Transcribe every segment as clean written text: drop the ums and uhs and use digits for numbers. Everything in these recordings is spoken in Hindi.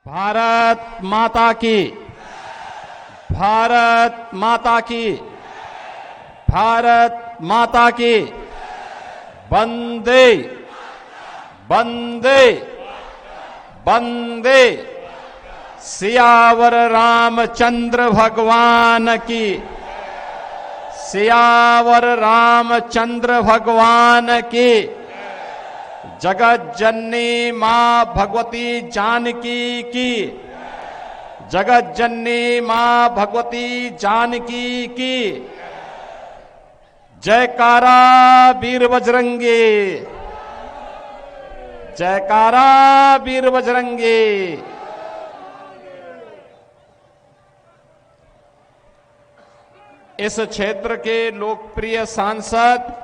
भारत माता की, भारत माता की, भारत माता की। वंदे वंदे वंदे। सियावर रामचंद्र भगवान की, सियावर रामचंद्र भगवान की। जगत जननी मां भगवती जानकी की, जगत जननी मां भगवती जानकी की। जयकारा वीर बजरंगी, जयकारा वीर बजरंगी। इस क्षेत्र के लोकप्रिय सांसद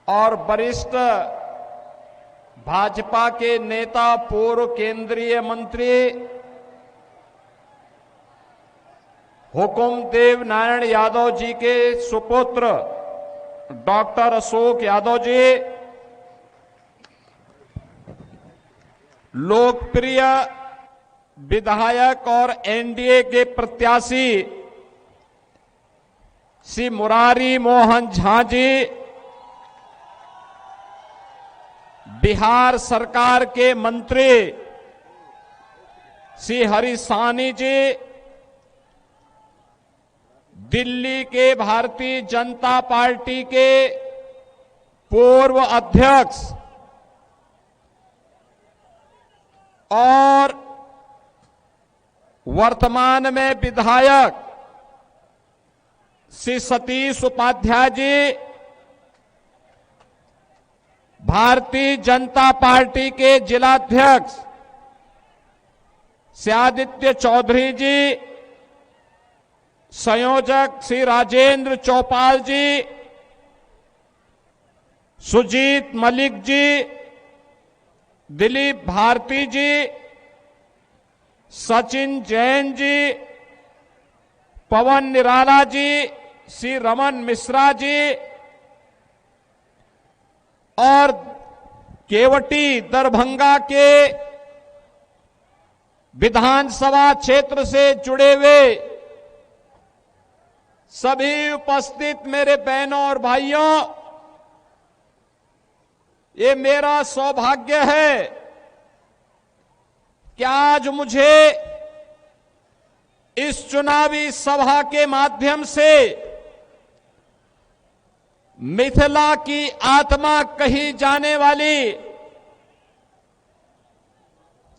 और वरिष्ठ भाजपा के नेता, पूर्व केंद्रीय मंत्री हुकुमदेव नारायण यादव जी के सुपुत्र डॉक्टर अशोक यादव जी, लोकप्रिय विधायक और एनडीए के प्रत्याशी श्री मुरारी मोहन झा जी, बिहार सरकार के मंत्री श्री हरीश साहनी जी, दिल्ली के भारतीय जनता पार्टी के पूर्व अध्यक्ष और वर्तमान में विधायक श्री सतीश उपाध्याय जी, भारतीय जनता पार्टी के जिलाध्यक्ष श्री आदित्य चौधरी जी, संयोजक श्री राजेंद्र चौपाल जी, सुजीत मलिक जी, दिलीप भारती जी, सचिन जैन जी, पवन निराला जी, श्री रमन मिश्रा जी और केवटी दरभंगा के विधानसभा क्षेत्र से जुड़े हुए सभी उपस्थित मेरे बहनों और भाइयों, ये मेरा सौभाग्य है कि आज मुझे इस चुनावी सभा के माध्यम से मिथिला की आत्मा कही जाने वाली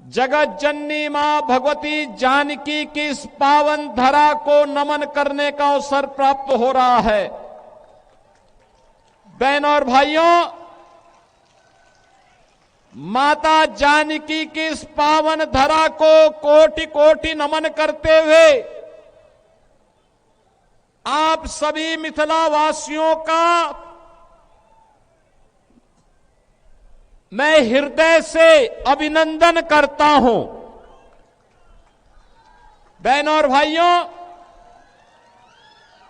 जगत जननी मां भगवती जानकी की इस पावन धरा को नमन करने का अवसर प्राप्त हो रहा है। बहनों और भाइयों, माता जानकी की इस पावन धरा को कोटि कोटि नमन करते हुए आप सभी मिथिला वासियों का मैं हृदय से अभिनंदन करता हूं। बहनों और भाइयों,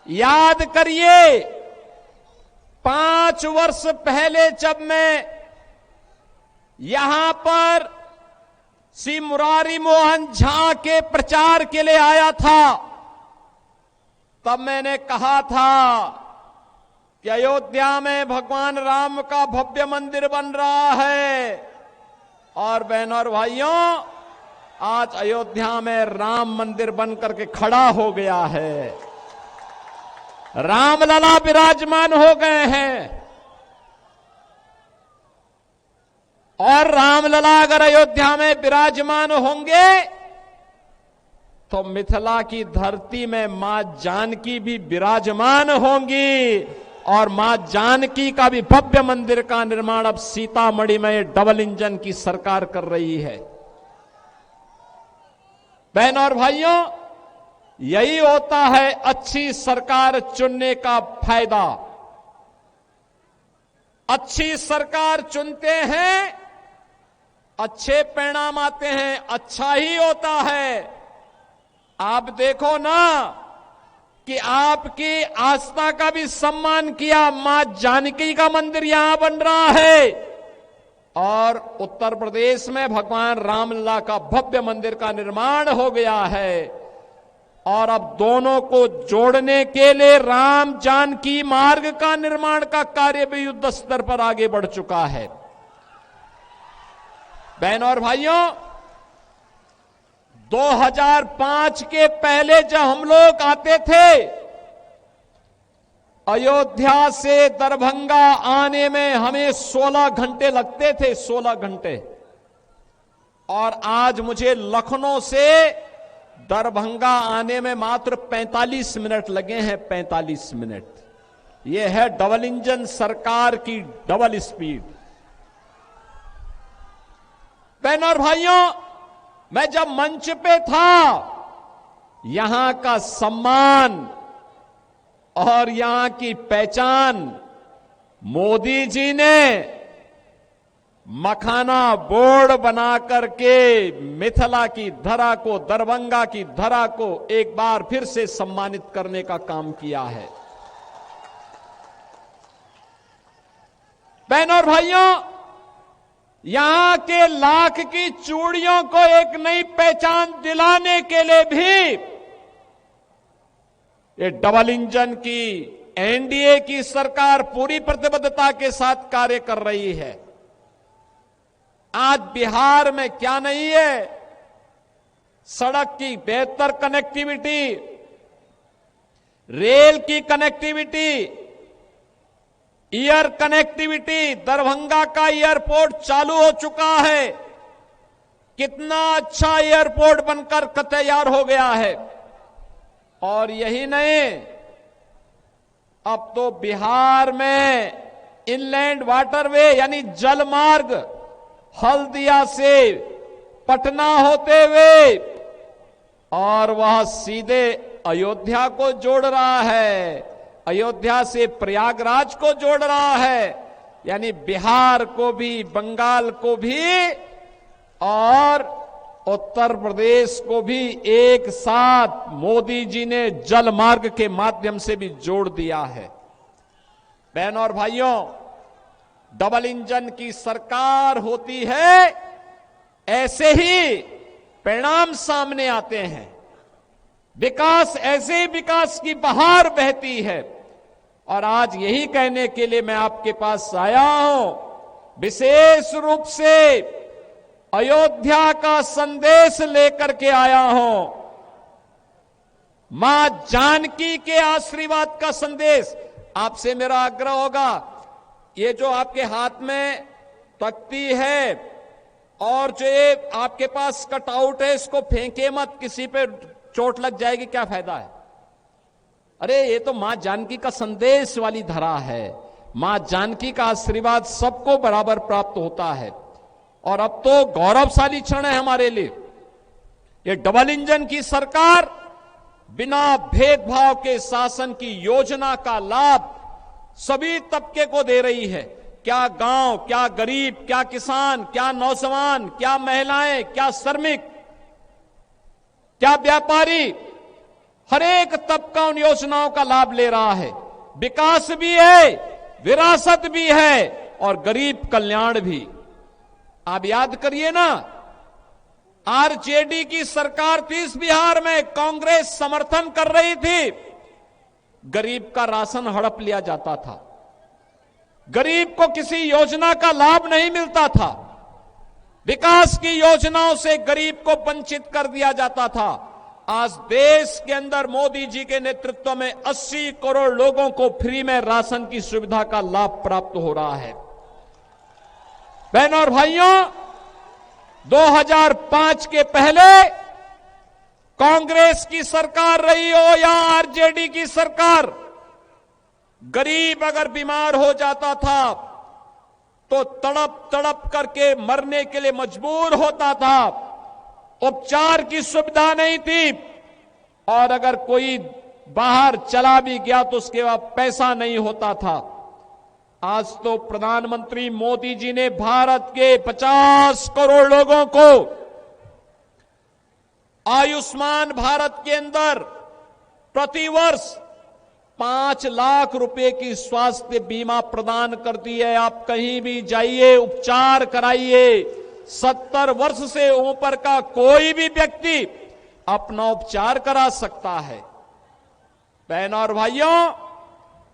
याद करिए 5 वर्ष पहले जब मैं यहां पर श्री मुरारी मोहन झा के प्रचार के लिए आया था, तब मैंने कहा था कि अयोध्या में भगवान राम का भव्य मंदिर बन रहा है। और बहनों और भाइयों, आज अयोध्या में राम मंदिर बन करके खड़ा हो गया है। रामलला विराजमान हो गए हैं और रामलला अगर अयोध्या में विराजमान होंगे तो मिथिला की धरती में मां जानकी भी विराजमान होंगी और मां जानकी का भी भव्य मंदिर का निर्माण अब सीतामढ़ी में डबल इंजन की सरकार कर रही है। बहनों और भाइयों, यही होता है अच्छी सरकार चुनने का फायदा। अच्छी सरकार चुनते हैं, अच्छे परिणाम आते हैं, अच्छा ही होता है। आप देखो ना कि आपकी आस्था का भी सम्मान किया, मां जानकी का मंदिर यहां बन रहा है। और उत्तर प्रदेश में भगवान रामलला का भव्य मंदिर का निर्माण हो गया है और अब दोनों को जोड़ने के लिए राम जानकी मार्ग का निर्माण का कार्य भी युद्ध स्तर पर आगे बढ़ चुका है। बहनों और भाइयों, 2005 के पहले जब हम लोग आते थे, अयोध्या से दरभंगा आने में हमें 16 घंटे लगते थे, 16 घंटे। और आज मुझे लखनऊ से दरभंगा आने में मात्र 45 मिनट लगे हैं, 45 मिनट। यह है डबल इंजन सरकार की डबल स्पीड। बहनों और भाइयों, मैं जब मंच पे था, यहां का सम्मान और यहां की पहचान मोदी जी ने मखाना बोर्ड बना करके मिथिला की धरा को, दरभंगा की धरा को एक बार फिर से सम्मानित करने का काम किया है। बहनों और भाइयों, यहां के लाख की चूड़ियों को एक नई पहचान दिलाने के लिए भी ये डबल इंजन की एनडीए की सरकार पूरी प्रतिबद्धता के साथ कार्य कर रही है। आज बिहार में क्या नहीं है? सड़क की बेहतर कनेक्टिविटी, रेल की कनेक्टिविटी, एयर कनेक्टिविटी। दरभंगा का एयरपोर्ट चालू हो चुका है। कितना अच्छा एयरपोर्ट बनकर तैयार हो गया है। और यही नहीं, अब तो बिहार में इनलैंड वाटरवे यानी जल मार्ग हल्दिया से पटना होते हुए और वह सीधे अयोध्या को जोड़ रहा है, अयोध्या से प्रयागराज को जोड़ रहा है। यानी बिहार को भी, बंगाल को भी और उत्तर प्रदेश को भी एक साथ मोदी जी ने जल मार्ग के माध्यम से भी जोड़ दिया है। बहनों और भाइयों, डबल इंजन की सरकार होती है, ऐसे ही परिणाम सामने आते हैं। विकास, ऐसे ही विकास की बहार बहती है। और आज यही कहने के लिए मैं आपके पास आया हूं, विशेष रूप से अयोध्या का संदेश लेकर के आया हूं। मां जानकी के आशीर्वाद का संदेश। आपसे मेरा आग्रह होगा, ये जो आपके हाथ में तख्ती है और जो ये आपके पास कटआउट है, इसको फेंके मत, किसी पे चोट लग जाएगी, क्या फायदा है? अरे ये तो मां जानकी का संदेश वाली धरा है। मां जानकी का आशीर्वाद सबको बराबर प्राप्त होता है। और अब तो गौरवशाली क्षण है हमारे लिए। ये डबल इंजन की सरकार बिना भेदभाव के शासन की योजना का लाभ सभी तबके को दे रही है। क्या गांव, क्या गरीब, क्या किसान, क्या नौजवान, क्या महिलाएं, क्या श्रमिक, क्या व्यापारी, हर एक तबका उन योजनाओं का लाभ ले रहा है। विकास भी है, विरासत भी है और गरीब कल्याण भी। आप याद करिए ना, आरजेडी की सरकार थी इस बिहार में, कांग्रेस समर्थन कर रही थी, गरीब का राशन हड़प लिया जाता था, गरीब को किसी योजना का लाभ नहीं मिलता था, विकास की योजनाओं से गरीब को वंचित कर दिया जाता था। आज देश के अंदर मोदी जी के नेतृत्व में 80 करोड़ लोगों को फ्री में राशन की सुविधा का लाभ प्राप्त हो रहा है। बहनों और भाइयों, 2005 के पहले कांग्रेस की सरकार रही हो या आरजेडी की सरकार, गरीब अगर बीमार हो जाता था तो तड़प तड़प करके मरने के लिए मजबूर होता था। उपचार की सुविधा नहीं थी और अगर कोई बाहर चला भी गया तो उसके बाद पैसा नहीं होता था। आज तो प्रधानमंत्री मोदी जी ने भारत के 50 करोड़ लोगों को आयुष्मान भारत के अंदर प्रतिवर्ष 5 लाख रुपए की स्वास्थ्य बीमा प्रदान करती है। आप कहीं भी जाइए, उपचार कराइए। 70 वर्ष से ऊपर का कोई भी व्यक्ति अपना उपचार करा सकता है। बहनों और भाइयों,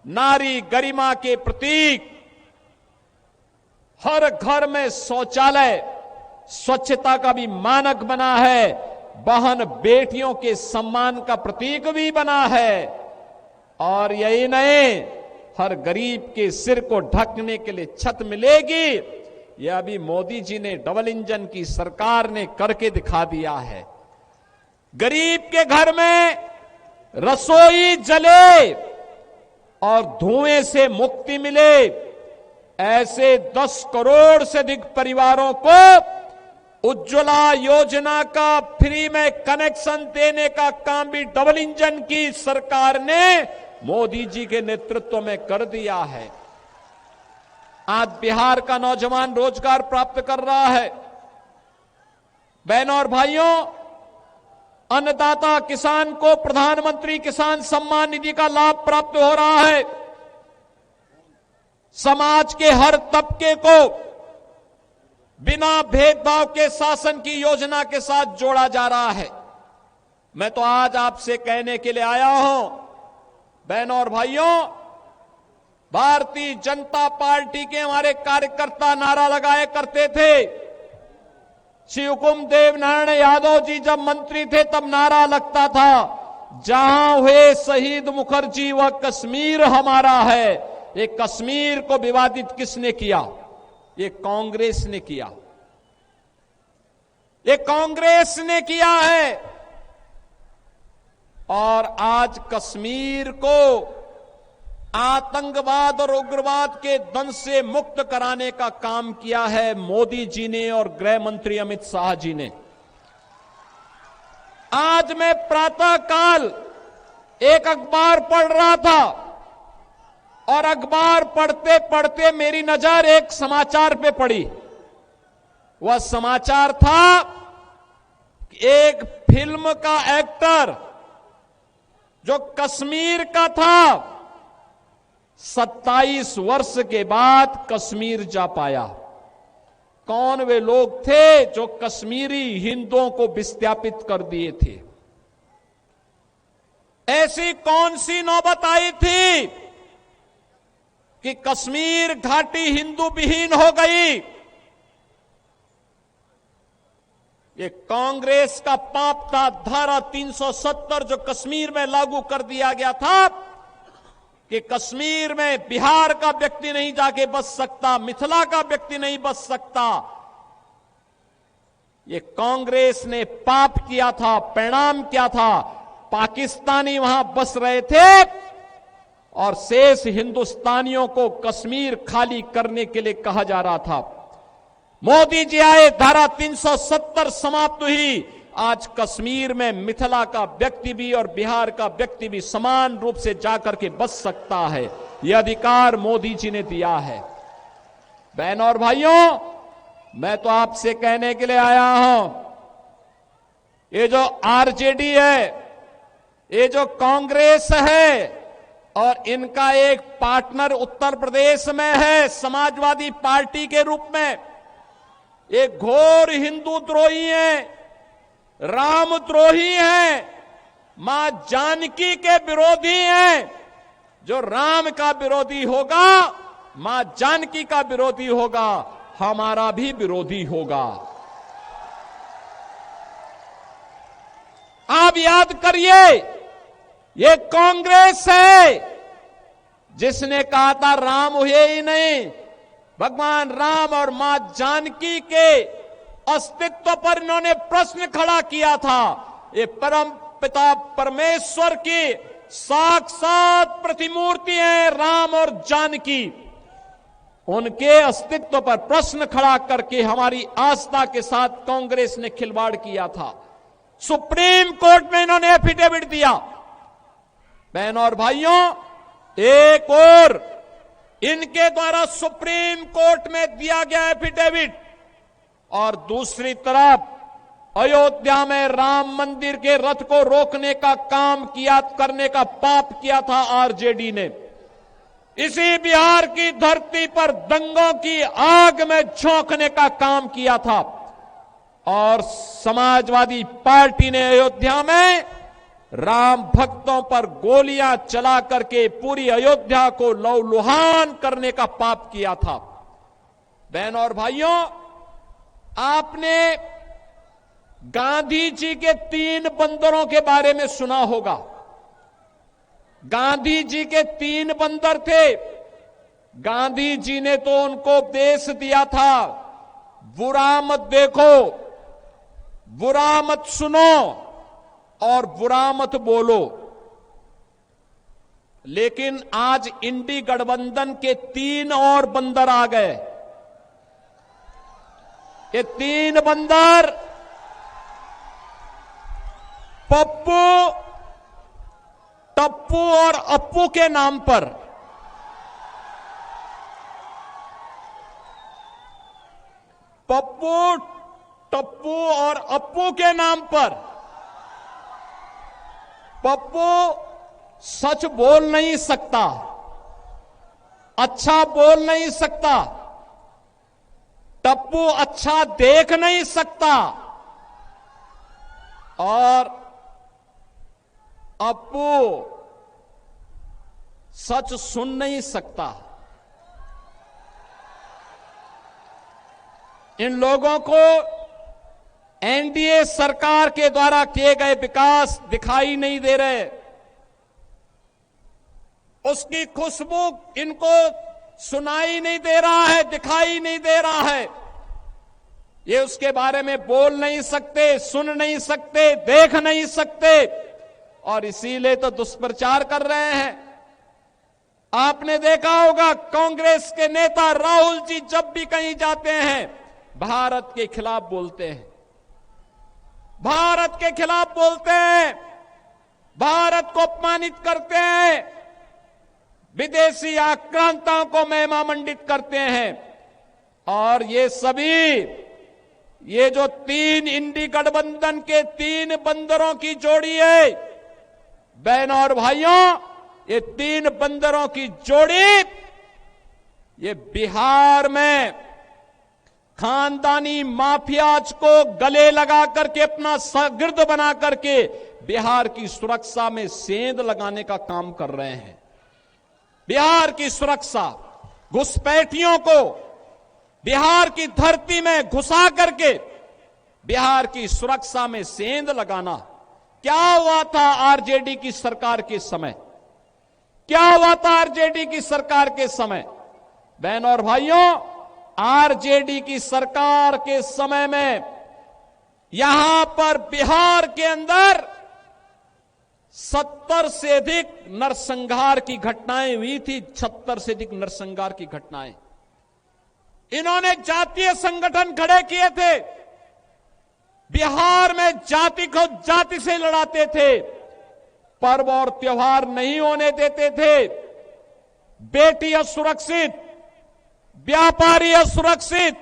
नारी गरिमा के प्रतीक हर घर में शौचालय स्वच्छता का भी मानक बना है, बहन बेटियों के सम्मान का प्रतीक भी बना है। और यही नहीं, हर गरीब के सिर को ढकने के लिए छत मिलेगी। यह अभी मोदी जी ने डबल इंजन की सरकार ने करके दिखा दिया है। गरीब के घर में रसोई जले और धुएं से मुक्ति मिले, ऐसे 10 करोड़ से अधिक परिवारों को उज्ज्वला योजना का फ्री में कनेक्शन देने का काम भी डबल इंजन की सरकार ने मोदी जी के नेतृत्व में कर दिया है। आज बिहार का नौजवान रोजगार प्राप्त कर रहा है। बहनों और भाइयों, अन्नदाता किसान को प्रधानमंत्री किसान सम्मान निधि का लाभ प्राप्त हो रहा है। समाज के हर तबके को बिना भेदभाव के शासन की योजना के साथ जोड़ा जा रहा है। मैं तो आज आपसे कहने के लिए आया हूं, बहनों और भाइयों, भारतीय जनता पार्टी के हमारे कार्यकर्ता नारा लगाए करते थे। श्री हुकुम देव नारायण यादव जी जब मंत्री थे तब नारा लगता था, जहां हुए शहीद मुखर्जी वह कश्मीर हमारा है। ये कश्मीर को विवादित किसने किया? ये कांग्रेस ने किया। ये कांग्रेस ने किया है। और आज कश्मीर को आतंकवाद और उग्रवाद के दंश से मुक्त कराने का काम किया है मोदी जी ने और गृह मंत्री अमित शाह जी ने। आज मैं प्रातः काल एक अखबार पढ़ रहा था और अखबार पढ़ते पढ़ते मेरी नजर एक समाचार पे पड़ी। वह समाचार था कि एक फिल्म का एक्टर जो कश्मीर का था 27 वर्ष के बाद कश्मीर जा पाया। कौन वे लोग थे जो कश्मीरी हिंदुओं को विस्थापित कर दिए थे? ऐसी कौन सी नौबत आई थी कि कश्मीर घाटी हिंदू विहीन हो गई? ये कांग्रेस का पाप था। धारा 370 जो कश्मीर में लागू कर दिया गया था कि कश्मीर में बिहार का व्यक्ति नहीं जाके बस सकता, मिथिला का व्यक्ति नहीं बस सकता। ये कांग्रेस ने पाप किया था। परिणाम क्या था? पाकिस्तानी वहां बस रहे थे और शेष हिंदुस्तानियों को कश्मीर खाली करने के लिए कहा जा रहा था। मोदी जी आए, धारा 370 समाप्त हुई। आज कश्मीर में मिथिला का व्यक्ति भी और बिहार का व्यक्ति भी समान रूप से जाकर के बस सकता है। यह अधिकार मोदी जी ने दिया है। बहनों और भाइयों, मैं तो आपसे कहने के लिए आया हूं, ये जो आरजेडी है, ये जो कांग्रेस है और इनका एक पार्टनर उत्तर प्रदेश में है समाजवादी पार्टी के रूप में, ये घोर हिंदू द्रोही हैं, रामद्रोही हैं, मां जानकी के विरोधी हैं। जो राम का विरोधी होगा, मां जानकी का विरोधी होगा, हमारा भी विरोधी होगा। आप याद करिए, ये कांग्रेस है जिसने कहा था राम हुए ही नहीं। भगवान राम और मां जानकी के अस्तित्व पर इन्होंने प्रश्न खड़ा किया था। ये परम पिता परमेश्वर की साक्षात प्रतिमूर्ति है राम और जानकी। उनके अस्तित्व पर प्रश्न खड़ा करके हमारी आस्था के साथ कांग्रेस ने खिलवाड़ किया था। सुप्रीम कोर्ट में इन्होंने एफिडेविट दिया। बहनों और भाइयों, एक और इनके द्वारा सुप्रीम कोर्ट में दिया गया एफिडेविट और दूसरी तरफ अयोध्या में राम मंदिर के रथ को रोकने का काम किया, करने का पाप किया था आरजेडी ने। इसी बिहार की धरती पर दंगों की आग में झोंकने का काम किया था और समाजवादी पार्टी ने अयोध्या में राम भक्तों पर गोलियां चला करके पूरी अयोध्या को लहूलुहान करने का पाप किया था। बहनों और भाइयों, आपने गांधी जी के 3 बंदरों के बारे में सुना होगा। गांधी जी के 3 बंदर थे। गांधी जी ने तो उनको उपदेश दिया था, बुरा मत देखो, बुरा मत सुनो और बुरा मत बोलो। लेकिन आज इंडी गठबंधन के 3 और बंदर आ गए। ये 3 बंदर पप्पू, टप्पू और अप्पू के नाम पर पप्पू, टप्पू और अप्पू के नाम पर। पप्पू सच बोल नहीं सकता, अच्छा बोल नहीं सकता। टप्पू अच्छा देख नहीं सकता और अप्पू सच सुन नहीं सकता। इन लोगों को एनडीए सरकार के द्वारा किए गए विकास दिखाई नहीं दे रहे। उसकी खुशबू इनको सुनाई नहीं दे रहा है, दिखाई नहीं दे रहा है। ये उसके बारे में बोल नहीं सकते, सुन नहीं सकते, देख नहीं सकते और इसीलिए तो दुष्प्रचार कर रहे हैं। आपने देखा होगा कांग्रेस के नेता राहुल जी जब भी कहीं जाते हैं भारत के खिलाफ बोलते हैं, भारत के खिलाफ बोलते हैं, भारत को अपमानित करते हैं, विदेशी आक्रांताओं को महिमा मंडित करते हैं। और ये सभी, ये जो 3 इंडी गठबंधन के 3 बंदरों की जोड़ी है, बहनों और भाइयों, ये 3 बंदरों की जोड़ी ये बिहार में खानदानी माफियाज को गले लगा करके अपना शागिर्द बना करके बिहार की सुरक्षा में सेंध लगाने का काम कर रहे हैं। बिहार की सुरक्षा, घुसपैठियों को बिहार की धरती में घुसा करके बिहार की सुरक्षा में सेंध लगाना। क्या हुआ था आरजेडी की सरकार के समय? क्या हुआ था आरजेडी की सरकार के समय? बहनों और भाइयों, आरजेडी की सरकार के समय में यहां पर बिहार के अंदर 70 से अधिक नरसंहार की घटनाएं हुई थी। 76 से अधिक नरसंहार की घटनाएं। इन्होंने जातीय संगठन खड़े किए थे। बिहार में जाति को जाति से लड़ाते थे, पर्व और त्योहार नहीं होने देते थे, बेटी असुरक्षित, व्यापारी असुरक्षित,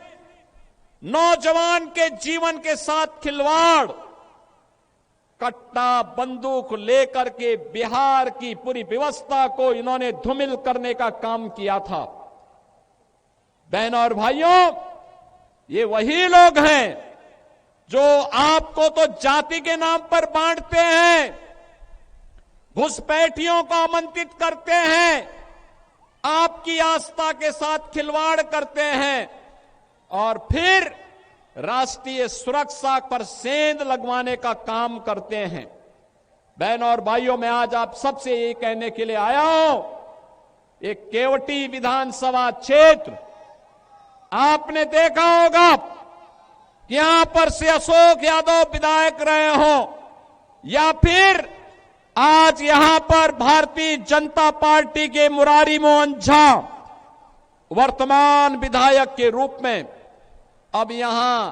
नौजवान के जीवन के साथ खिलवाड़, कट्टा बंदूक लेकर के बिहार की पूरी व्यवस्था को इन्होंने धूमिल करने का काम किया था। बहनों और भाइयों, ये वही लोग हैं जो आपको तो जाति के नाम पर बांटते हैं, घुसपैठियों को आमंत्रित करते हैं, आपकी आस्था के साथ खिलवाड़ करते हैं और फिर राष्ट्रीय सुरक्षा पर सेंध लगवाने का काम करते हैं। बहनों और भाइयों, मैं आज आप सबसे ये कहने के लिए आया हूं, एक केवटी विधानसभा क्षेत्र आपने देखा होगा, यहां पर से अशोक यादव विधायक रहे हो या फिर आज यहां पर भारतीय जनता पार्टी के मुरारी मोहन झा वर्तमान विधायक के रूप में अब यहां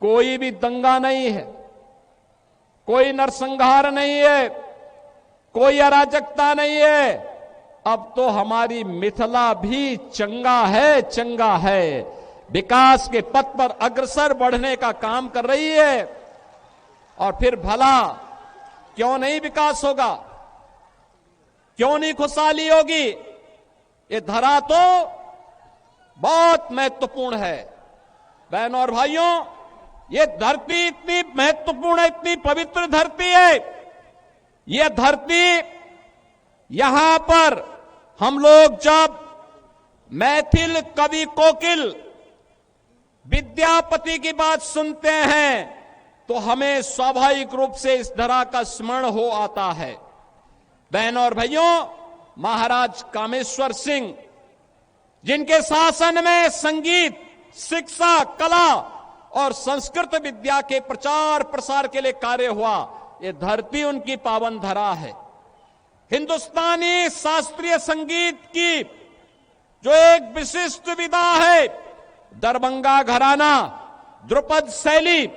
कोई भी दंगा नहीं है, कोई नरसंहार नहीं है, कोई अराजकता नहीं है। अब तो हमारी मिथिला भी चंगा है, चंगा है। विकास के पथ पर अग्रसर बढ़ने का काम कर रही है। और फिर भला क्यों नहीं विकास होगा, क्यों नहीं खुशहाली होगी? ये धरा तो बहुत महत्वपूर्ण है। बहनों और भाइयों, ये धरती इतनी महत्वपूर्ण है, इतनी पवित्र धरती है। ये धरती, यहां पर हम लोग जब मैथिल कवि कोकिल विद्यापति की बात सुनते हैं तो हमें स्वाभाविक रूप से इस धरा का स्मरण हो आता है। बहनों और भाइयों, महाराज कामेश्वर सिंह, जिनके शासन में संगीत, शिक्षा, कला और संस्कृत विद्या के प्रचार प्रसार के लिए कार्य हुआ, ये धरती उनकी पावन धरा है। हिंदुस्तानी शास्त्रीय संगीत की जो एक विशिष्ट विधा है, दरभंगा घराना, ध्रुपद शैली,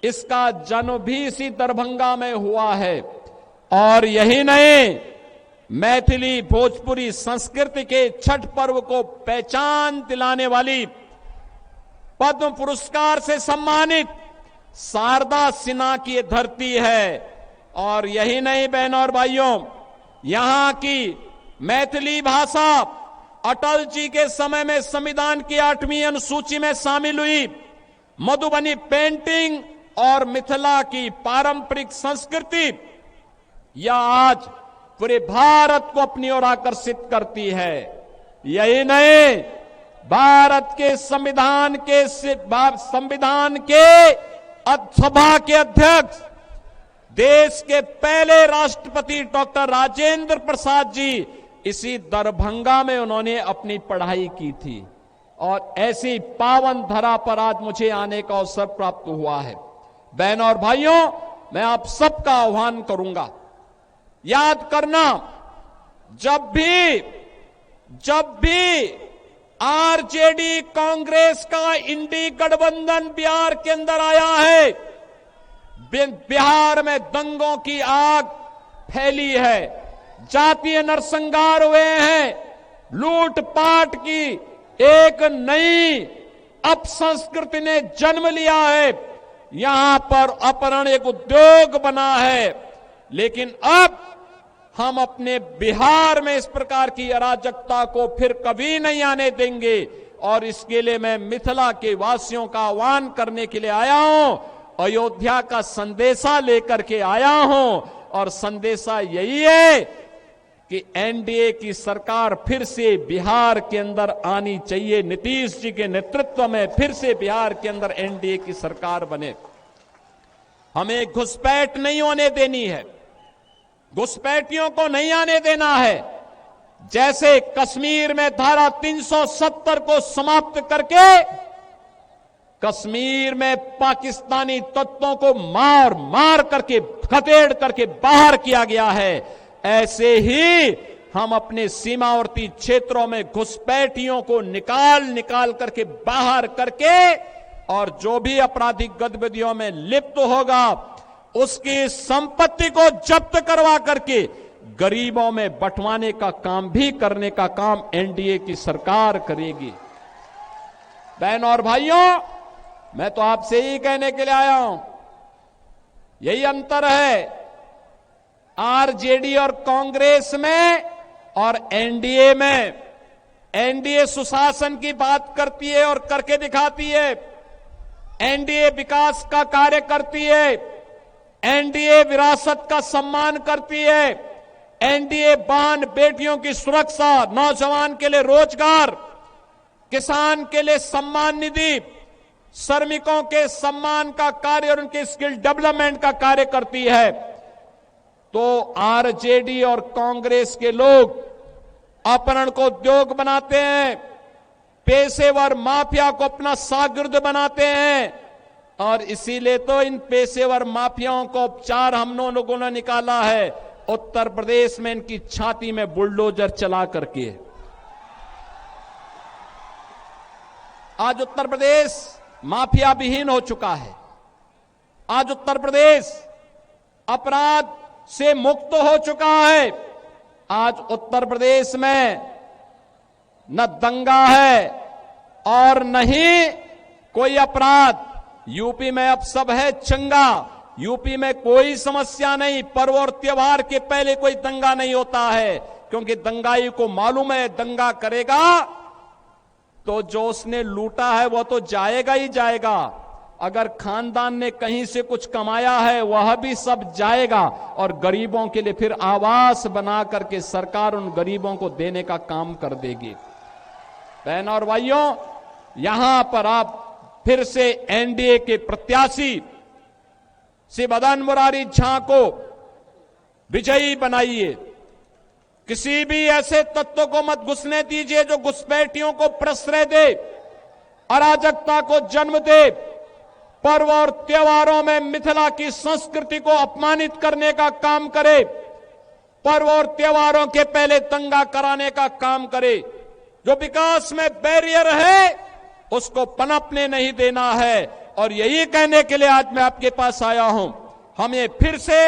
इसका जन्म भी इसी दरभंगा में हुआ है। और यही नहीं, मैथिली भोजपुरी संस्कृति के छठ पर्व को पहचान दिलाने वाली, पद्म पुरस्कार से सम्मानित शारदा सिन्हा की ये धरती है। और यही नहीं बहनों और भाइयों, यहां की मैथिली भाषा अटल जी के समय में संविधान की 8वीं अनुसूची में शामिल हुई। मधुबनी पेंटिंग और मिथिला की पारंपरिक संस्कृति यह आज पूरे भारत को अपनी ओर आकर्षित करती है। यही नहीं, भारत के संविधान के सभा के अध्यक्ष, देश के पहले राष्ट्रपति डॉक्टर राजेंद्र प्रसाद जी इसी दरभंगा में उन्होंने अपनी पढ़ाई की थी। और ऐसी पावन धरा पर आज मुझे आने का अवसर प्राप्त हुआ है। बहनों और भाइयों, मैं आप सबका आह्वान करूंगा, याद करना, जब भी आरजेडी कांग्रेस का इंडी गठबंधन बिहार के अंदर आया है, बिहार में दंगों की आग फैली है, जातीय नरसंहार हुए हैं, लूटपाट की एक नई अपसंस्कृति ने जन्म लिया है। यहां पर अपहरण एक उद्योग बना है। लेकिन अब हम अपने बिहार में इस प्रकार की अराजकता को फिर कभी नहीं आने देंगे। और इसके लिए मैं मिथिला के वासियों का आह्वान करने के लिए आया हूं, अयोध्या का संदेशा लेकर के आया हूं। और संदेशा यही है कि एनडीए की सरकार फिर से बिहार के अंदर आनी चाहिए। नीतीश जी के नेतृत्व में फिर से बिहार के अंदर एनडीए की सरकार बने। हमें घुसपैठ नहीं होने देनी है, घुसपैठियों को नहीं आने देना है। जैसे कश्मीर में धारा 370 को समाप्त करके कश्मीर में पाकिस्तानी तत्वों को मार मार करके, खदेड़ करके बाहर किया गया है, ऐसे ही हम अपने सीमावर्ती क्षेत्रों में घुसपैठियों को निकाल करके बाहर करके, और जो भी आपराधिक गतिविधियों में लिप्त होगा उसकी संपत्ति को जब्त करवा करके गरीबों में बंटवाने का काम भी करने का काम एनडीए की सरकार करेगी। बहनों और भाइयों, मैं तो आपसे ही कहने के लिए आया हूं, यही अंतर है आरजेडी और कांग्रेस में और एनडीए में। एनडीए सुशासन की बात करती है और करके दिखाती है, एनडीए विकास का कार्य करती है, एनडीए विरासत का सम्मान करती है, एनडीए बहन बेटियों की सुरक्षा, नौजवान के लिए रोजगार, किसान के लिए सम्मान निधि, श्रमिकों के सम्मान का कार्य और उनके स्किल डेवलपमेंट का कार्य करती है। तो आरजेडी और कांग्रेस के लोग अपहरण को उद्योग बनाते हैं, पेशेवर माफिया को अपना शागिर्द बनाते हैं। और इसीलिए तो इन पेशेवर माफियाओं को उपचार हम लोगों ने निकाला है उत्तर प्रदेश में, इनकी छाती में बुलडोजर चला करके। आज उत्तर प्रदेश माफिया विहीन हो चुका है। आज उत्तर प्रदेश अपराध से मुक्त हो चुका है। आज उत्तर प्रदेश में न दंगा है, और न ही कोई अपराध। यूपी में अब सब है चंगा, यूपी में कोई समस्या नहीं। पर्व और त्योहार के पहले कोई दंगा नहीं होता है, क्योंकि दंगाई को मालूम है दंगा करेगा तो जो उसने लूटा है वह तो जाएगा ही जाएगा। अगर खानदान ने कहीं से कुछ कमाया है वह भी सब जाएगा, और गरीबों के लिए फिर आवास बना करके सरकार उन गरीबों को देने का काम कर देगी। बहन और भाइयों, यहां पर आप फिर से एनडीए के प्रत्याशी श्री मदन मुरारी झा को विजयी बनाइए। किसी भी ऐसे तत्व को मत घुसने दीजिए जो घुसपैठियों को प्रश्रय दे, अराजकता को जन्म दे, पर्व और त्योहारों में मिथिला की संस्कृति को अपमानित करने का काम करे, पर्व और त्योहारों के पहले दंगा कराने का काम करे। जो विकास में बैरियर है उसको पनपने नहीं देना है। और यही कहने के लिए आज मैं आपके पास आया हूं। हमें फिर से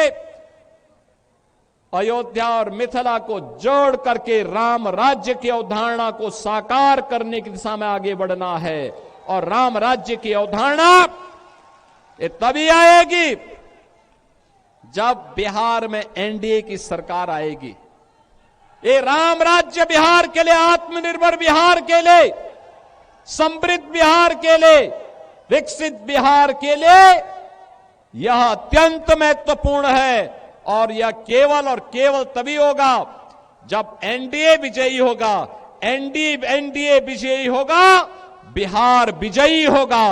अयोध्या और मिथिला को जोड़ करके राम राज्य की अवधारणा को साकार करने की दिशा में आगे बढ़ना है। और राम राज्य की अवधारणा ये तभी आएगी जब बिहार में एनडीए की सरकार आएगी। ये राम राज्य बिहार के लिए, आत्मनिर्भर बिहार के लिए, समृद्ध बिहार के लिए, विकसित बिहार के लिए यह अत्यंत महत्वपूर्ण है। और यह केवल और केवल तभी होगा जब एनडीए विजयी होगा। एनडीए विजयी होगा, बिहार विजयी होगा।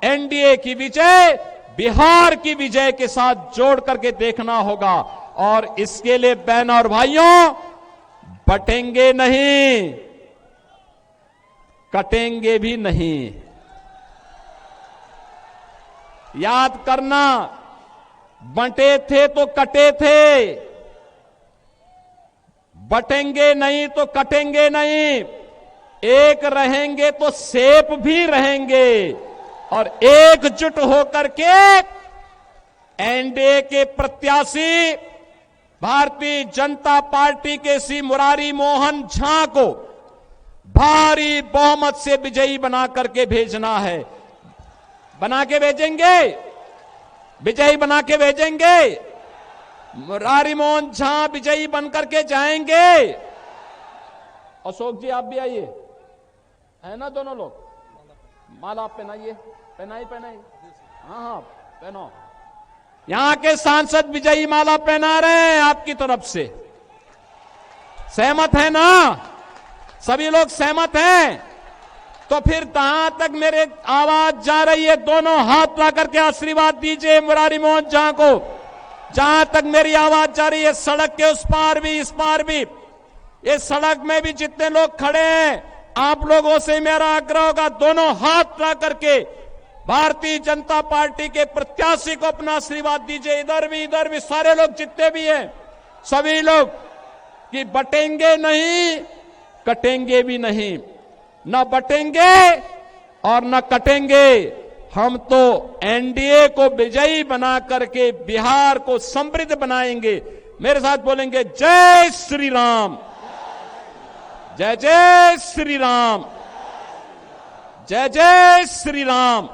एनडीए की विजय बिहार की विजय के साथ जोड़ करके देखना होगा। और इसके लिए बहन और भाइयों, बटेंगे नहीं, कटेंगे भी नहीं। याद करना, बंटे थे तो कटे थे, बटेंगे नहीं तो कटेंगे नहीं। एक रहेंगे तो सेफ भी रहेंगे। और एकजुट होकर के एनडीए के प्रत्याशी भारतीय जनता पार्टी के श्री मुरारी मोहन झा को भारी बहुमत से विजयी बना करके भेजना है। बना के भेजेंगे, विजयी बना के भेजेंगे। मुरारी मोहन झा विजयी बनकर के जाएंगे। अशोक जी आप भी आइए, है ना दोनों लोग। माला पहनाइए, पहनाई। हाँ हाँ पहनो। यहां के सांसद विजयी माला पहना रहे हैं आपकी तरफ से। सहमत है ना? सभी लोग सहमत हैं? तो फिर जहां तक मेरे आवाज जा रही है, दोनों हाथ ला करके आशीर्वाद दीजिए मुरारी मोहन झा को। जहां तक मेरी आवाज जा रही है, सड़क के उस पार भी इस पार भी, ये सड़क में भी जितने लोग खड़े हैं, आप लोगों से मेरा आग्रह होगा, दोनों हाथ ला करके भारतीय जनता पार्टी के प्रत्याशी को अपना आशीर्वाद दीजिए। इधर भी सारे लोग जितने भी हैं, सभी लोग, कि बटेंगे नहीं, कटेंगे भी नहीं। न बटेंगे और न कटेंगे। हम तो एनडीए को विजयी बना करके बिहार को समृद्ध बनाएंगे। मेरे साथ बोलेंगे, जय श्री राम, जय जय श्री राम, जय जय श्री राम।